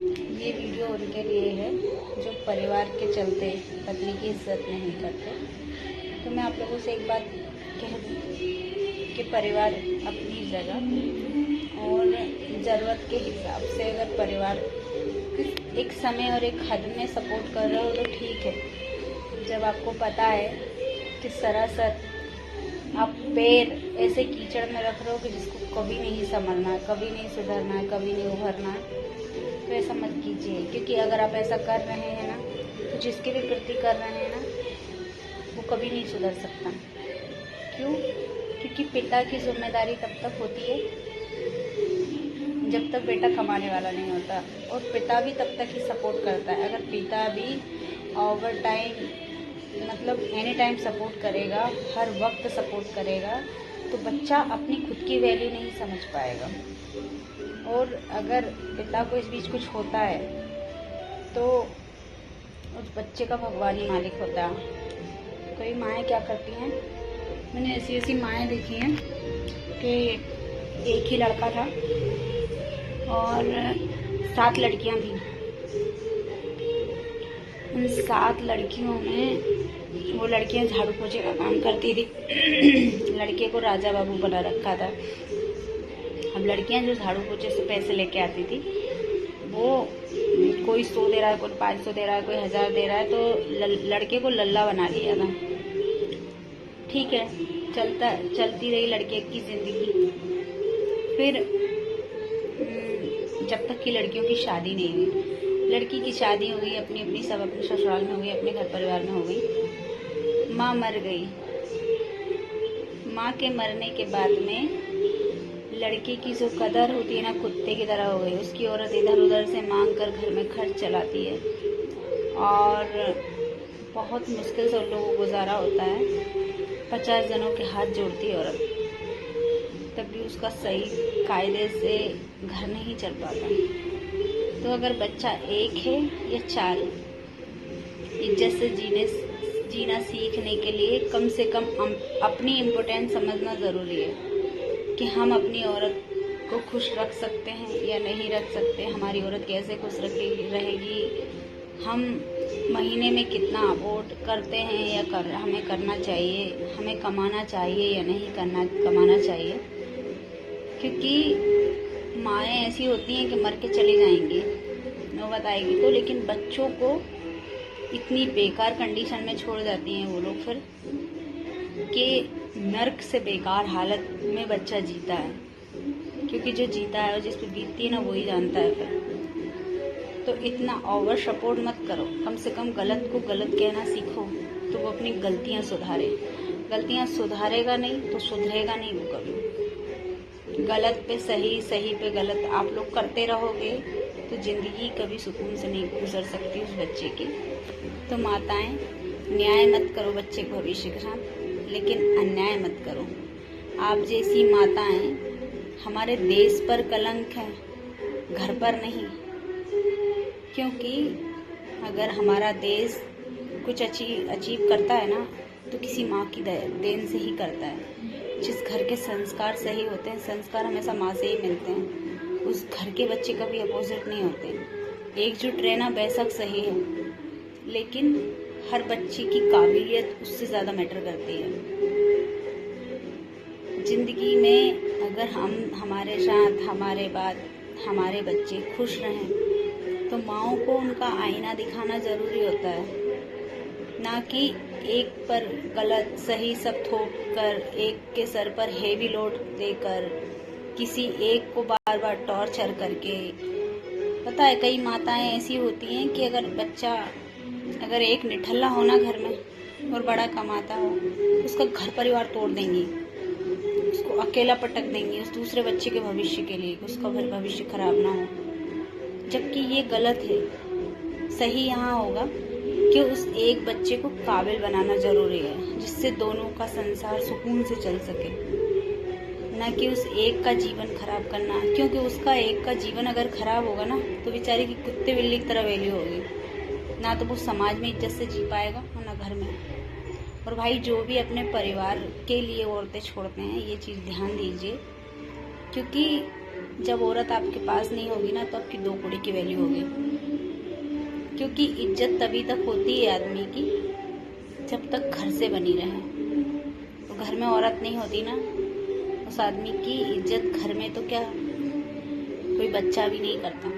ये वीडियो उनके लिए है जो परिवार के चलते पत्नी की इज्जत नहीं करते। तो मैं आप लोगों से एक बात कह दूँ कि परिवार अपनी जगह और ज़रूरत के हिसाब से अगर परिवार एक समय और एक हद में सपोर्ट कर रहे हो तो ठीक है। जब आपको पता है कि सरासर आप पैर ऐसे कीचड़ में रख रहे हो कि जिसको कभी नहीं संभलना, कभी नहीं सुधरना, कभी नहीं उभरना, तो ऐसा मत कीजिए। क्योंकि अगर आप ऐसा कर रहे हैं ना तो जिसके भी प्रति कर रहे हैं ना वो कभी नहीं सुधर सकता। क्यों? क्योंकि पिता की जिम्मेदारी तब तक होती है जब तक बेटा कमाने वाला नहीं होता, और पिता भी तब तक ही सपोर्ट करता है। अगर पिता भी ओवर टाइम मतलब एनी टाइम सपोर्ट करेगा, हर वक्त सपोर्ट करेगा, तो बच्चा अपनी खुद की वैल्यू नहीं समझ पाएगा। और अगर पिता को इस बीच कुछ होता है तो उस बच्चे का भगवान ही मालिक होता है। कोई माएँ क्या करती हैं, मैंने ऐसी ऐसी माएँ देखी हैं कि एक ही लड़का था और 7 लड़कियां थीं। उन 7 लड़कियों में वो लड़कियां झाड़ू पोछे का काम करती थी। लड़के को राजा बाबू बना रखा था। अब लड़कियां जो झाड़ू पोछे से पैसे लेके आती थी, वो कोई 100 दे रहा है, कोई 500 दे रहा है, कोई 1000 दे रहा है, तो लड़के को लल्ला बना लिया था। ठीक है, चलती रही लड़के की जिंदगी। फिर जब तक कि लड़कियों की शादी नहीं हुई, लड़की की शादी हो गई, अपनी अपनी सब अपने ससुराल में हो गई, अपने घर परिवार में हो गई। माँ मर गई। माँ के मरने के बाद में लड़के की जो कदर होती है ना, कुत्ते की तरह हो गई। उसकी औरत इधर उधर से मांग कर घर में खर्च चलाती है और बहुत मुश्किल से उन लोगों को गुजारा होता है। 50 जनों के हाथ जोड़ती है औरत, तब भी उसका सही कायदे से घर नहीं चल पाता। तो अगर बच्चा एक है या 4, इज्जत से जीना सीखने के लिए कम से कम अपनी इम्पोर्टेंस समझना ज़रूरी है कि हम अपनी औरत को खुश रख सकते हैं या नहीं रख सकते, हमारी औरत कैसे खुश रहेगी, हम महीने में कितना अफोर्ड करते हैं या हमें करना चाहिए, हमें कमाना चाहिए या नहीं कमाना चाहिए। क्योंकि माएँ ऐसी होती हैं कि मर के चली जाएंगी, नौबत आएगी तो, लेकिन बच्चों को इतनी बेकार कंडीशन में छोड़ जाती हैं वो लोग फिर कि नर्क से बेकार हालत में बच्चा जीता है। क्योंकि जो जीता है और जिस पे बीतती है ना वही जानता है फिर। तो इतना ओवर सपोर्ट मत करो, कम से कम गलत को गलत कहना सीखो तो वो अपनी गलतियां सुधारे। गलतियां सुधारेगा नहीं तो सुधरेगा नहीं वो कभी। गलत पे सही, सही पे गलत आप लोग करते रहोगे तो ज़िंदगी कभी सुकून से नहीं गुजर सकती उस बच्चे की। तो माताएं, न्याय मत करो बच्चे के भविष्य के साथ, लेकिन अन्याय मत करो। आप जैसी माताएं हमारे देश पर कलंक है, घर पर नहीं। क्योंकि अगर हमारा देश कुछ अचीव करता है ना तो किसी माँ की देन से ही करता है। जिस घर के संस्कार सही होते हैं, संस्कार हमेशा माँ से ही मिलते हैं, उस घर के बच्चे कभी अपोजिट नहीं होते। एकजुट रहना बेशक सही है, लेकिन हर बच्चे की काबिलियत उससे ज़्यादा मैटर करती है। ज़िंदगी में अगर हमारे साथ, हमारे बाद हमारे बच्चे खुश रहें तो माँओं को उनका आईना दिखाना ज़रूरी होता है, ना कि एक पर गलत सही सब थोप कर, एक के सर पर हेवी लोड देकर, किसी एक को बार बार टॉर्चर करके। पता है कई माताएं ऐसी होती हैं कि अगर एक निठल्ला हो ना घर में और बड़ा कमाता हो, उसका घर परिवार तोड़ देंगी, उसको अकेला पटक देंगी उस दूसरे बच्चे के भविष्य के लिए, उसका भविष्य खराब ना हो। जबकि ये गलत है। सही यहाँ होगा कि उस एक बच्चे को काबिल बनाना जरूरी है, जिससे दोनों का संसार सुकून से चल सके, ना कि उस एक का जीवन खराब करना। क्योंकि उसका एक का जीवन अगर खराब होगा ना तो बेचारे की कुत्ते बिल्ली की तरह वैल्यू होगी, ना तो वो समाज में इज्जत से जी पाएगा और ना घर में। और भाई, जो भी अपने परिवार के लिए औरतें छोड़ते हैं, ये चीज़ ध्यान दीजिए, क्योंकि जब औरत आपके पास नहीं होगी ना, तो आपकी 2 कौड़ी की वैल्यू होगी। क्योंकि इज्जत तभी तक होती है आदमी की जब तक घर से बनी रहे। तो घर में औरत नहीं होती ना, उस आदमी की इज्जत घर में तो क्या, कोई बच्चा भी नहीं करता।